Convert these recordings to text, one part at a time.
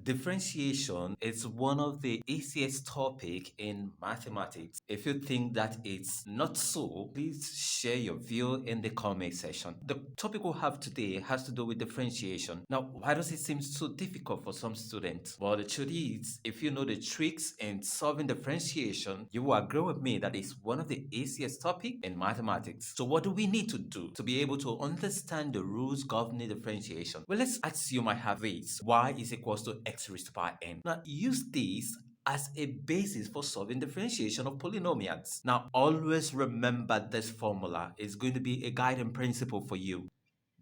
Differentiation is one of the easiest topic in mathematics. If you think that it's not so, please share your view in the comment section. The topic we have today has to do with differentiation. Now, why does it seem so difficult for some students? Well, the truth is, if you know the tricks in solving differentiation, you will agree with me that it's one of the easiest topic in mathematics. So what do we need to do to be able to understand the rules governing differentiation? Well, let's assume I have this. Y is equals to x raised to power n. Now, use this as a basis for solving differentiation of polynomials. Now, always remember this formula is going to be a guiding principle for you.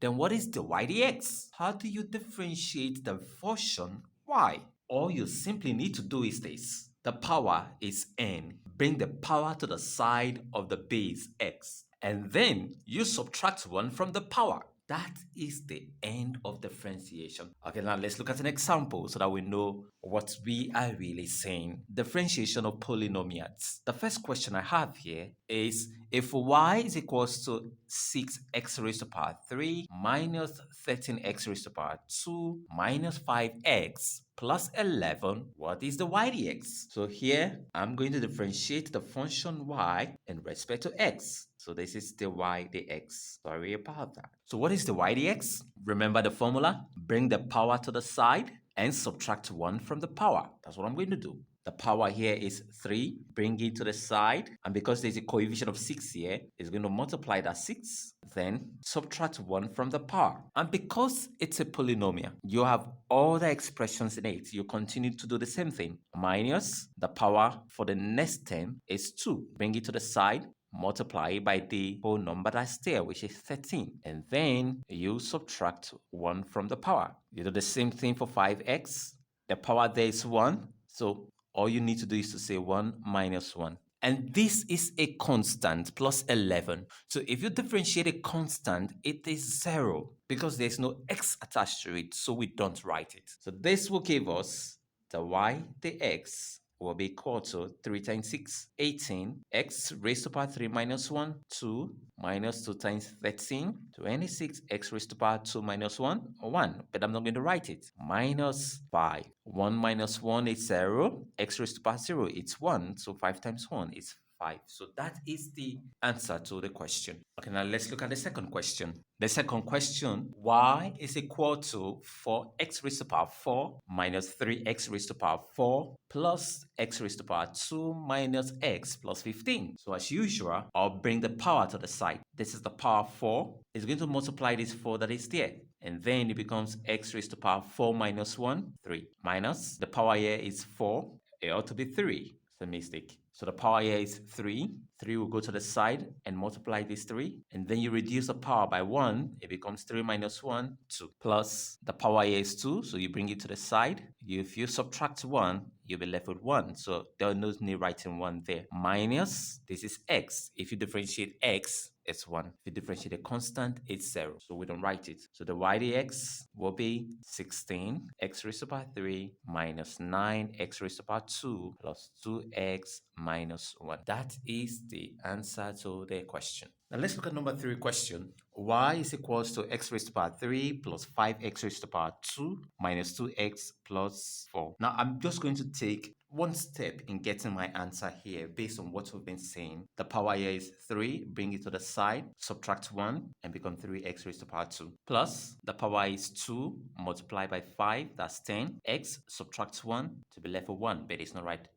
Then what is the y dx? How do you differentiate the function y? All you simply need to do is this. The power is n. Bring the power to the side of the base x. And then you subtract 1 from the power. That is the end of differentiation. Okay, now let's look at an example so that we know what we are really saying. Differentiation of polynomials. The first question I have here is if y is equals to 6x raised to power 3 minus 13x raised to power 2 minus 5x plus 11, what is the y dx? So here, I'm going to differentiate the function y in respect to x. So this is the y dx. Sorry about that. So what is the y dx? Remember the formula? Bring the power to the side and subtract 1 from the power. That's what I'm going to do. The power here is 3, bring it to the side, and because there's a coefficient of 6 here, it's going to multiply that 6, then subtract 1 from the power. And because it's a polynomial, you have all the expressions in it. You continue to do the same thing. Minus the power for the next term is 2. Bring it to the side, multiply by the whole number that's there, which is 13. And then you subtract 1 from the power. You do the same thing for 5x. The power there is 1. So all you need to do is to say 1 minus 1. And this is a constant plus 11. So if you differentiate a constant, it is 0 because there's no x attached to it, so we don't write it. So this will give us the y, the x, will be equal to 3 times 6, 18, x raised to power 3 minus 1, 2, minus 2 times 13, 26, x raised to power 2 minus 1, 1, but I'm not going to write it, minus 5. 1 minus 1 is 0, x raised to power 0, it's 1, so 5 times 1 is 5. So that is the answer to the question. Okay, now let's look at the second question. The second question, y is equal to 4x raised to power 4 minus 3x raised to power 4 plus x raised to power 2 minus x plus 15. So as usual, I'll bring the power to the side. This is the power 4. It's going to multiply this 4 that is there. And then it becomes x raised to power 4 minus 1, 3. Minus, the power here is 4. It ought to be 3. It's a mistake. So the power here is 3. 3 will go to the side and multiply this 3. And then you reduce the power by 1. It becomes 3 minus 1, 2. Plus the power here is 2. So you bring it to the side. If you subtract 1, you'll be left with 1. So there is no need writing 1 there. Minus, this is x. If you differentiate x, it's 1. If you differentiate a constant, it's 0. So we don't write it. So the y dx will be 16 x raised to power 3 minus 9 x raised to power 2 plus 2x minus 1. That is the answer to the question. Now let's look at number 3 question. Y is equals to x raised to power 3 plus 5x raised to power 2 minus 2x plus 4. Now I'm just going to take one step in getting my answer here based on what we've been saying. The power here is 3, bring it to the side, subtract 1 and become 3x raised to power 2. Plus the power is 2 multiplied by 5, that's 10. X subtract 1 to be left with 1, but it's not right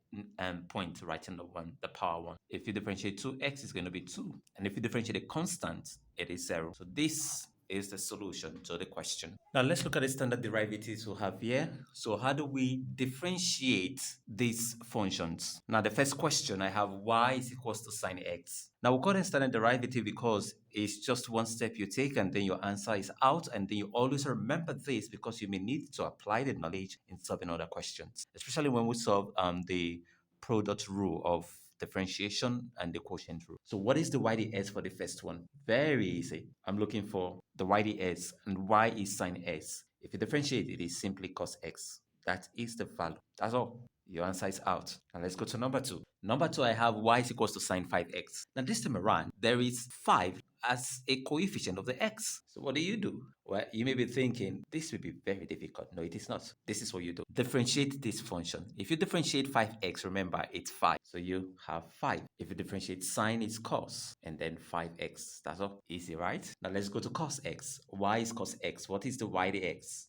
point to write in the power 1. If you differentiate 2x, it's going to be 2. And if you differentiate a constant, it is 0. So this is the solution to the question. Now let's look at the standard derivatives we have here. So how do we differentiate these functions? Now the first question I have, y is equals to sine x. Now we call it standard derivative because it's just one step you take and then your answer is out, and then you always remember this because you may need to apply the knowledge in solving other questions, especially when we solve the product rule of differentiation and the quotient rule. So what is the y dx for the first one? Very easy. I'm looking for the y dx, and y is sine x. If you differentiate, it is simply cos x. That is the value. That's all. Your answer is out. And let's go to number 2. Number 2, I have y is equals to sine 5x. Now this time around, there is 5 as a coefficient of the x. So what do? Well, you may be thinking, this will be very difficult. No, it is not. This is what you do. Differentiate this function. If you differentiate 5x, remember, it's 5. So you have 5. If you differentiate sine, it's cos, and then 5x. That's all. Easy, right? Now let's go to cos x. Y is cos x. What is the y dx?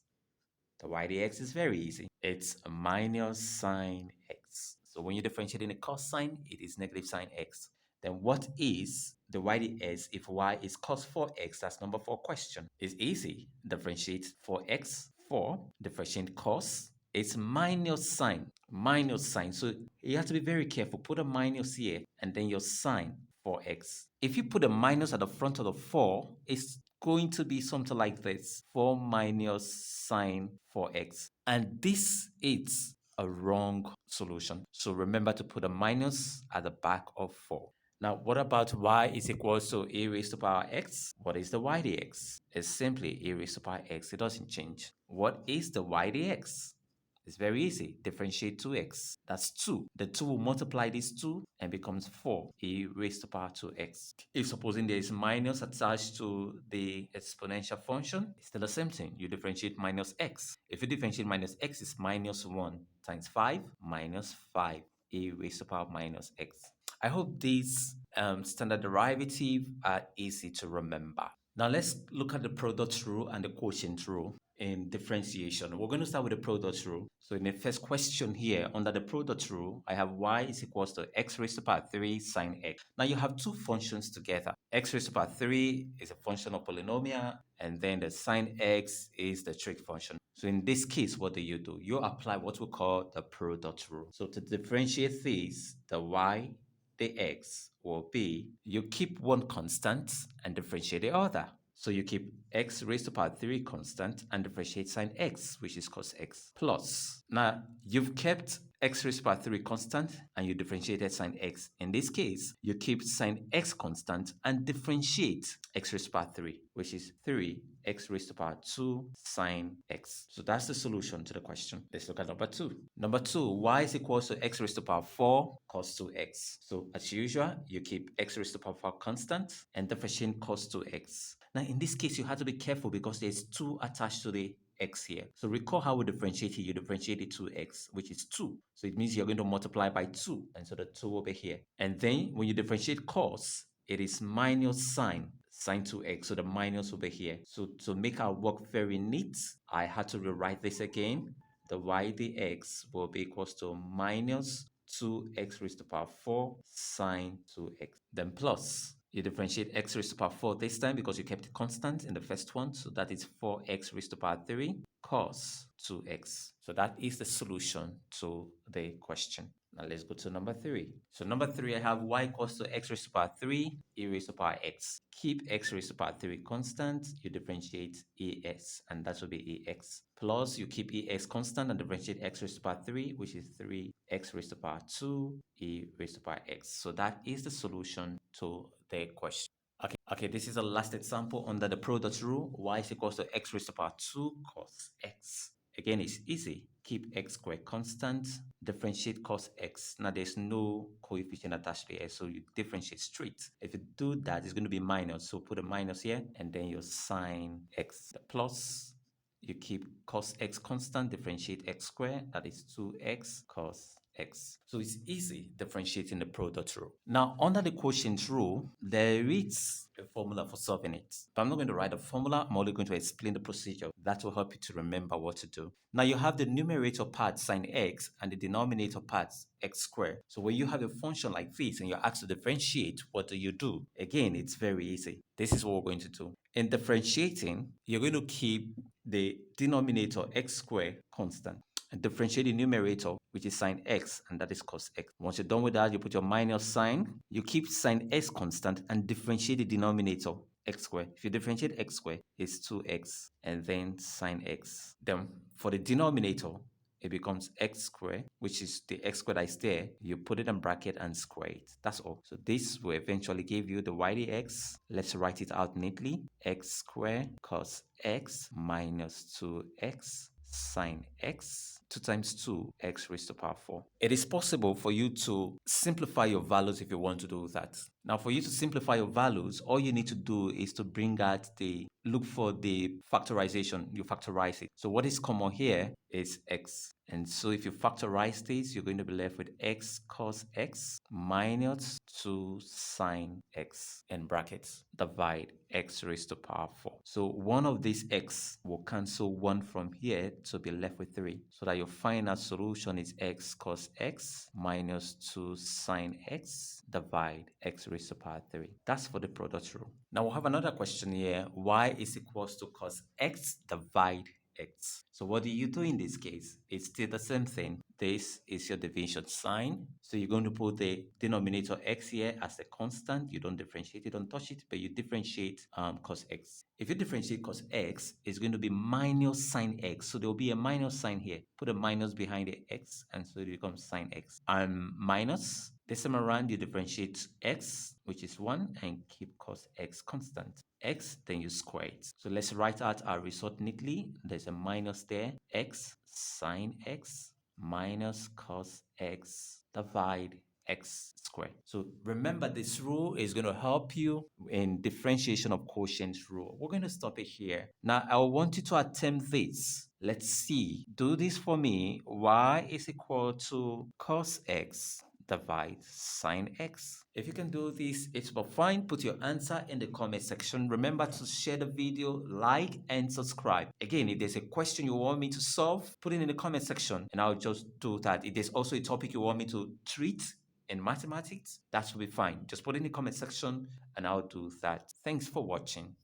The y dx is very easy. It's a minus sine x. So when you differentiate in a cosine, it is negative sine x. Then what is the y dx if y is cos 4x? That's number 4 question. It's easy. Differentiate 4x, 4. Differentiate cos. It's minus sine. Minus sine. So you have to be very careful. Put a minus here and then your sine 4x. If you put a minus at the front of the 4, it's going to be something like this. 4 minus sine 4x. And this is a wrong solution. So remember to put a minus at the back of 4. Now, what about y is equals to a raised to power x? What is the y dx? It's simply a raised to power x. It doesn't change. What is the y dx? It's very easy. Differentiate 2x. That's 2. The 2 will multiply this 2 and becomes 4 e raised to power 2x. If supposing there is minus attached to the exponential function, it's still the same thing. You differentiate minus x. If you differentiate minus x, it's minus 1 times 5 minus 5 e raised to power minus x. I hope these standard derivative are easy to remember. Now let's look at the product rule and the quotient rule in differentiation. We're going to start with the product rule. So in the first question here, under the product rule, I have y is equals to x raised to power 3 sine x. Now you have two functions together. X raised to power 3 is a function of polynomial, and then the sine x is the trig function. So in this case, what do? You apply what we call the product rule. So to differentiate this, the y, the x will be, you keep one constant and differentiate the other. So you keep x raised to power 3 constant and differentiate sine x, which is cos x, plus. Now, you've kept x raised to power 3 constant and you differentiated sine x. In this case, you keep sine x constant and differentiate x raised to power 3, which is 3 x raised to power 2 sine x. So that's the solution to the question. Let's look at number 2. Number 2, y is equals to x raised to power 4 cos 2x. So as usual, you keep x raised to power 4 constant and differentiate cos 2x. Now in this case, you have to be careful because there's 2 attached to the x here. So recall how we differentiate here. You differentiate the 2x, which is 2. So it means you're going to multiply by 2. And so the 2 will be here. And then when you differentiate cos, it is minus sine 2x. So the minus will be here. So to make our work very neat, I had to rewrite this again. The y dx will be equals to minus 2x raised to power 4 sine 2x. Then plus, you differentiate x raised to power 4 this time because you kept it constant in the first one. So that is 4x raised to power 3 cos 2x. So that is the solution to the question. Now let's go to number 3. So number 3, I have y equals to x raised to power 3 e raised to power x. Keep x raised to power 3 constant, you differentiate ex, and that will be ex. Plus, you keep ex constant and differentiate x raised to power 3, which is 3x raised to power 2 e raised to power x. So that is the solution to the question. Okay, this is the last example under the product rule. Y is equals to x raised to power 2 cos x. Again, it's easy. Keep x squared constant, differentiate cos x. Now, there's no coefficient attached to it, so you differentiate straight. If you do that, it's going to be minus. So put a minus here, and then your sine x. The plus, you keep cos x constant, differentiate x squared. That is 2x cos x. So it's easy differentiating the product rule. Now, under the quotient rule, there is a formula for solving it. But I'm not going to write a formula. I'm only going to explain the procedure. That will help you to remember what to do. Now, you have the numerator part sine x and the denominator part x squared. So when you have a function like this and you're asked to differentiate, what do? Again, it's very easy. This is what we're going to do. In differentiating, you're going to keep the denominator x squared constant and differentiate the numerator, which is sine x, and that is cos x. Once you're done with that, you put your minus sign. You keep sine x constant and differentiate the denominator, x squared. If you differentiate x squared, it's 2x, and then sine x. Then for the denominator, it becomes x squared, which is the x squared that is there. You put it in bracket and square it. That's all. So this will eventually give you the y dx. Let's write it out neatly. X squared cos x minus 2x sine x. 2 times 2, x raised to power 4. It is possible for you to simplify your values if you want to do that. Now, for you to simplify your values, all you need to do is to bring out look for the factorization. You factorize it. So what is common here is x. And so if you factorize this, you're going to be left with x cos x minus 2 sine x in brackets. Divide x raised to power 4. So one of these x will cancel 1 from here to be left with 3. So that your final solution is x cos x minus 2 sine x divide x raised to power 3. That's for the product rule. Now we'll have another question here. Y is equals to cos x divide x. So what do you do in this case? It's still the same thing. This is your division sign. So you're going to put the denominator x here as a constant. You don't differentiate it, don't touch it, but you differentiate cos x. If you differentiate cos x, it's going to be minus sine x. So there will be a minus sign here. Put a minus behind the x, and so it becomes sine x. Minus. This time around, you differentiate x, which is 1, and keep cos x constant. X, then you square it. So let's write out our result neatly. There's a minus there. X sine x minus cos x divide x squared. So remember, this rule is going to help you in differentiation of quotients rule. We're going to stop it here. Now, I want you to attempt this. Let's see. Do this for me. Y is equal to cos x divide sine x. If you can do this, it's about fine. Put your answer in the comment section. Remember to share the video, like, and subscribe. Again, if there's a question you want me to solve, put it in the comment section and I'll just do that. If there's also a topic you want me to treat in mathematics, that will be fine. Just put it in the comment section and I'll do that. Thanks for watching.